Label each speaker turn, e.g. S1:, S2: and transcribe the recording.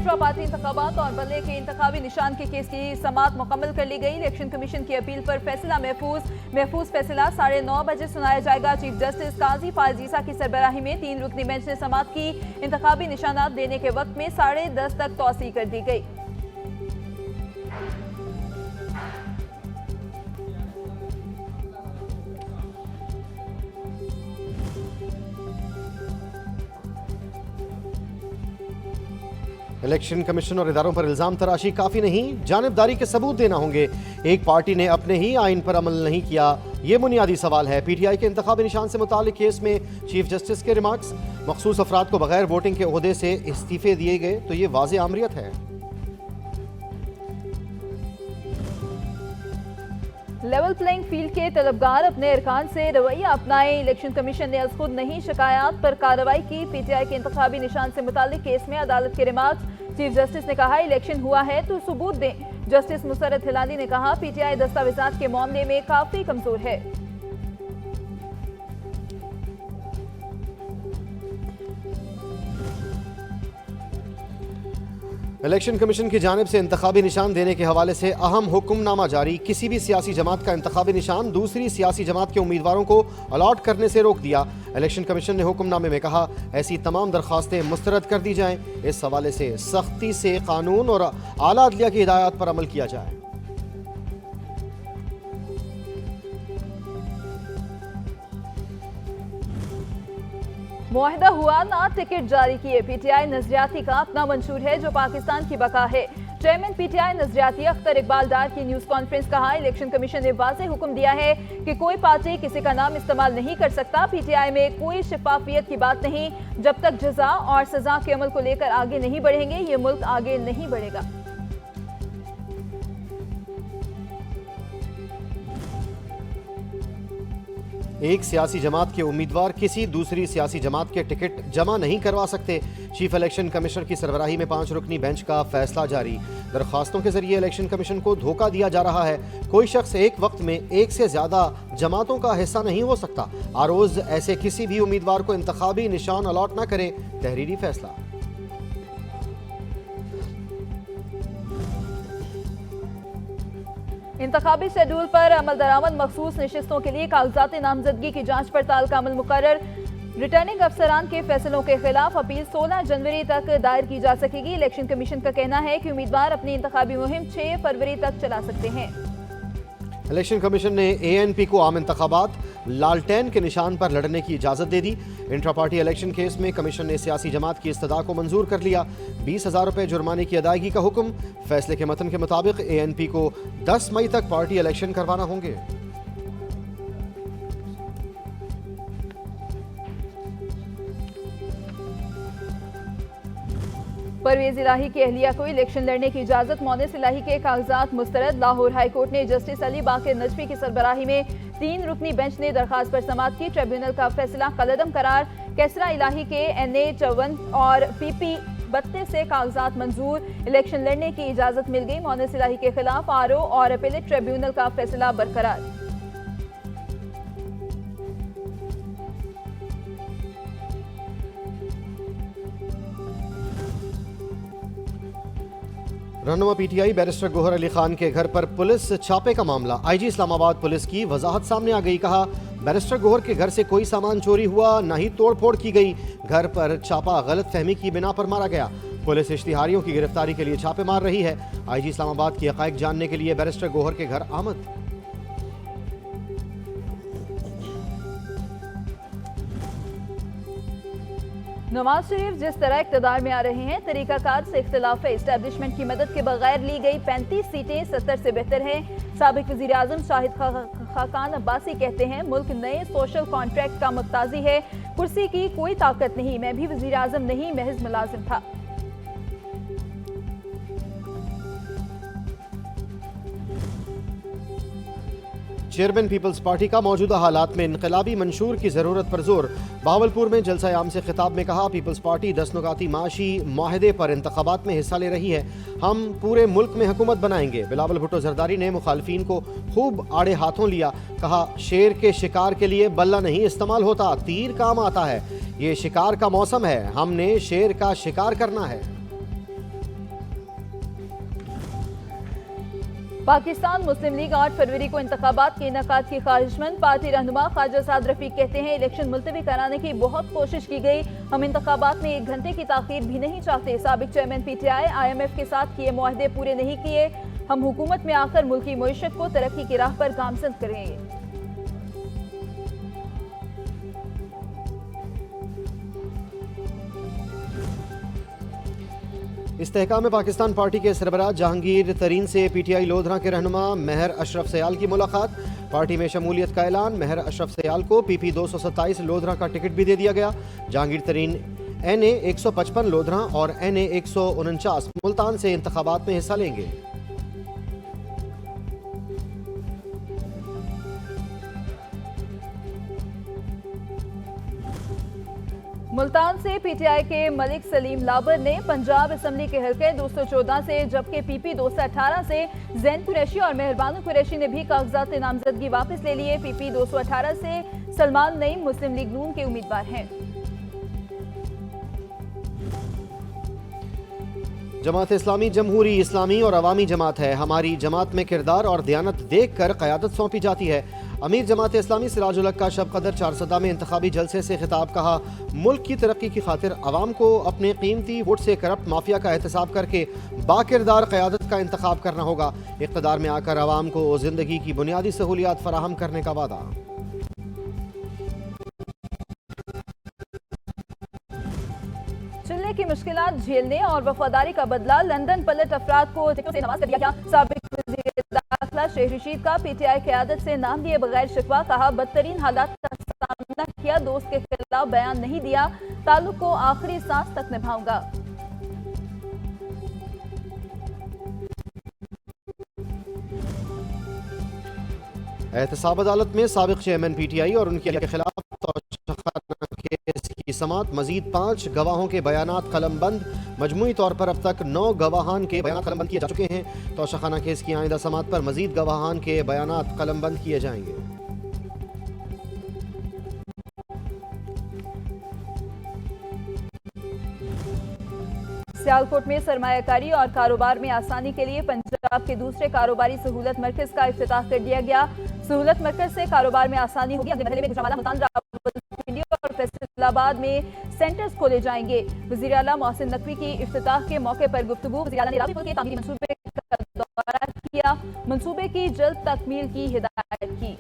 S1: Extra party इंतखाबात और बल्ले के इंतखाबी निशान के केस की समाअत मुकम्मल कर ली गई। इलेक्शन कमीशन की अपील पर फैसला महफूज फैसला 9:30 बजे सुनाया जाएगा। चीफ जस्टिस काजी फायज ईसा की सरबराही में 3 रुकनी बेंच ने समाअत की। इंतखाबी निशानात देने के वक्त में 10:30 तक तौसी कर दी गई।
S2: इलेक्शन कमीशन और इदारों पर इल्जाम तराशी काफी नहीं, जानिबदारी के सबूत देना होंगे। एक पार्टी ने अपने ही आइन पर अमल नहीं किया, ये बुनियादी सवाल है। पीटीआई के इंतखाबी निशान से मुताल्लिक केस में चीफ जस्टिस के रिमार्क्स, मखसूस अफराद को बगैर वोटिंग के ओहदे से इस्तीफे दिए गए तो ये वाज़े आमरियत है।
S1: लेवल प्लेइंग फील्ड के तलबगार अपने अरकान से रवैया अपनाएं। इलेक्शन कमीशन ने खुद नहीं शिकायत पर कार्रवाई की। पीटीआई के इंतखाबी निशान से मुताल्लिक केस में अदालत के रिमार्क्स, चीफ जस्टिस ने कहा इलेक्शन हुआ है तो सबूत दें। जस्टिस मुसरत हिलाली ने कहा पीटीआई दस्तावेजात के मामले में काफी कमजोर है।
S2: इलेक्शन कमीशन की जानिब से इंतखाबी निशान देने के हवाले से अहम हुक्मनामा जारी। किसी भी सियासी जमात का इंतखाबी निशान दूसरी सियासी जमात के उम्मीदवारों को अलॉट करने से रोक दिया। इलेक्शन कमीशन ने हुक्मनामे में कहा ऐसी तमाम दरख्वास्तें मुस्तरद कर दी जाएं। इस हवाले से सख्ती से कानून और आला अदलिया की हिदायत पर अमल किया जाए।
S1: मुआहदा हुआ ना टिकट जारी किए। पीटीआई नजरियाती का अपना मंशूर है जो पाकिस्तान की बका है। चेयरमैन पीटीआई नजरियाती अख्तर इकबाल डार की न्यूज कॉन्फ्रेंस कहा इलेक्शन कमीशन ने वाज़ेह हुक्म दिया है कि कोई पार्टी किसी का नाम इस्तेमाल नहीं कर सकता। पीटीआई में कोई शफाफियत की बात नहीं। जब तक जजा और सजा के अमल को लेकर आगे नहीं बढ़ेंगे ये मुल्क आगे नहीं बढ़ेगा।
S2: एक सियासी जमात के उम्मीदवार किसी दूसरी सियासी जमात के टिकट जमा नहीं करवा सकते। चीफ इलेक्शन कमिश्नर की सरबराही में 5 रुकनी बेंच का फैसला जारी। दरख्वास्तों के जरिए इलेक्शन कमीशन को धोखा दिया जा रहा है। कोई शख्स एक वक्त में एक से ज्यादा जमातों का हिस्सा नहीं हो सकता। आरोज ऐसे किसी भी उम्मीदवार को इंतखाबी निशान अलॉट न करे। तहरीरी फैसला।
S1: इंतखाबी शेड्यूल पर अमल दरामद मखसूस नशिस्तों के लिए कागजात नामजदगी की जांच पड़ताल का अमल मुकर्रर। रिटर्निंग अफसरान के फैसलों के खिलाफ अपील 16 जनवरी तक दायर की जा सकेगी। इलेक्शन कमीशन का कहना है कि उम्मीदवार अपनी इंतखाबी मुहिम 6 फरवरी तक चला सकते हैं।
S2: इलेक्शन कमीशन ने एएनपी को आम इंतखाबात लालटेन के निशान पर लड़ने की इजाजत दे दी। इंट्रा पार्टी इलेक्शन केस में कमीशन ने सियासी जमात की इस्तदा को मंजूर कर लिया। 20,000 रुपए जुर्माने की अदायगी का हुक्म। फैसले के मतन के मुताबिक एएनपी को 10 मई तक पार्टी इलेक्शन करवाना होंगे।
S1: परवेज इलाही की अहलिया को इलेक्शन लड़ने की इजाजत। मोनिस इलाही के कागजात मुस्तरद। लाहौर हाईकोर्ट ने जस्टिस अली बाकर नजफी की सरबराही में 3 रुकनी बेंच ने दरखास्त पर समाअत की। ट्रिब्यूनल का फैसला कलअदम करार। कैसरा इलाही के NA-54 और PP 32 से कागजात मंजूर। इलेक्शन लड़ने की इजाजत मिल गई। मोनिस इलाही के खिलाफ RO और अपीलेट ट्रिब्यूनल का फैसला बरकरार।
S2: रहनुमा पीटीआई बैरिस्टर गोहर अली खान के घर पर पुलिस छापे का मामला। आईजी इस्लामाबाद पुलिस की वजाहत सामने आ गई। कहा बैरिस्टर गोहर के घर से कोई सामान चोरी हुआ न ही तोड़ फोड़ की गई। घर पर छापा गलत फहमी की बिना पर मारा गया। पुलिस इश्तिहारियों की गिरफ्तारी के लिए छापे मार रही है। आईजी इस्लामाबाद की हकायक जानने के लिए बैरिस्टर गोहर के घर आमद।
S1: नवाज शरीफ जिस तरह इक़्तिदार में आ रहे हैं तरीकाकार से इख्तिलाफ है। इस्टेब्लिशमेंट की मदद के बगैर ली गई 35 सीटें 70 से बेहतर हैं। साबिक वज़ीर आज़म शाहिद खाकान अब्बासी कहते हैं मुल्क नए सोशल कॉन्ट्रैक्ट का मुक्ताजी है। कुर्सी की कोई ताकत नहीं, मैं भी वज़ीर आज़म नहीं महज मुलाजिम था।
S2: चेयरमैन पीपल्स पार्टी का मौजूदा हालात में इनकलाबी मंशूर की जरूरत पर जोर। बावलपुर में जलसा आम से खिताब में कहा पीपल्स पार्टी 10 नुकाती माशी माहदे पर इंतखाबात में हिस्सा ले रही है। हम पूरे मुल्क में हुकूमत बनाएंगे। बिलावल भुट्टो जरदारी ने मुखालफीन को खूब आड़े हाथों लिया। कहा शेर के शिकार के लिए बल्ला नहीं इस्तेमाल होता, तीर काम आता है। ये शिकार का मौसम है, हमने शेर का शिकार करना है।
S1: पाकिस्तान मुस्लिम लीग 8 फरवरी को इंतखाबात के इनेकाद की ख्वाहिशमंद। पार्टी रहनुमा ख्वाजा साद रफीक कहते हैं, इलेक्शन मुलतवी कराने की बहुत कोशिश की गई, हम इंतखाबात में 1 घंटे की ताखीर भी नहीं चाहते। साबिक चेयरमैन PTI IMF के साथ किए मुआहदे पूरे नहीं किए, हम हुकूमत में आकर मुल्की मईशत को तरक्की की राह पर गामजन करेंगे।
S2: इस्तेहकाम पाकिस्तान पार्टी के सरबराह जहांगीर तरीन से PTI लोधरा के रहनुमा महर अशरफ सयाल की मुलाकात। पार्टी में शमूलियत का ऐलान। महर अशरफ सयाल को PP 227 लोधरा का टिकट भी दे दिया गया। जहांगीर तरीन NA 155 लोधरा और NA 149 मुल्तान से इंतखाबात में हिस्सा लेंगे।
S1: मुल्तान से PTI के मलिक सलीम लाबर ने पंजाब असम्बली के हल्के 214 से, जबकि PP 218 से जैन कुरैशी और मेहरबान कुरैशी ने भी कागजात नामजदगी वापस ले लिए। PP 218 से सलमान नईम मुस्लिम लीग नून के उम्मीदवार हैं।
S2: जमात इस्लामी जमहूरी इस्लामी और अवामी जमात है। हमारी जमात में किरदार और दयानत देख कर क़यादत सौंपी जाती है। अमीर जमात इस्लामी सिराजुल हक का शब कदर चारसदा में इंतखाबी जलसे से खिताब। कहा, मुल्क की तरक्की की खातिर अवाम को अपने कीमती वोट से करप्ट माफिया का एहतसाब करके बाकिरदार क़यादत का इंतखाब करना होगा। इक़्तिदार में आकर अवाम को जिंदगी की बुनियादी सहूलियात फराहम करने का वादा।
S1: चलने की मुश्किलात झेलने और वफादारी का बदला, लंदन पलट अफराद को टिकटों से नवाज कर दिया गया। साबिक वज़ीर दाखिला शेख रशीद का PTI क़यादत से नाम लिए बगैर शिकवा। कहा, बदतरीन हालात का सामना किया, दोस्त के खिलाफ बयान नहीं दिया, ताल्लुक को आखिरी सांस तक निभाऊंगा।
S2: एहतसाब अदालत में साबिक चेयरमैन PTI और उनके खिलाफ केस की समाअत। मजीद 5 गवाहों के बयानात कलमबंद। मजमूई तौर पर अब तक 9 गवाहान के बयान कलमबंद किए जा चुके हैं। तोशाखाना केस की आइंदा समाअत पर मजीद गवाहान के बयानात कलमबंद किए जाएंगे।
S1: सियालकोट में सरमायाकारी और कारोबार में आसानी के लिए पंजाब के दूसरे कारोबारी सहूलत मरकज का इफ्तिताह कर दिया गया। सहूलत मरकज से कारोबार में आसानी होगी। अगले मरहले में गुजरांवाला, मुल्तान, रावलपिंडी और फैसलाबाद में सेंटर्स खोले जाएंगे। वज़ीर आला मोहसिन नकवी की इफ्तिताह के मौके पर गुफ्तगू। वज़ीर आला ने रावी पुल के तामीरी मंसूबे का दौरा किया, मंसूबे की जल्द तकमील की हिदायत की।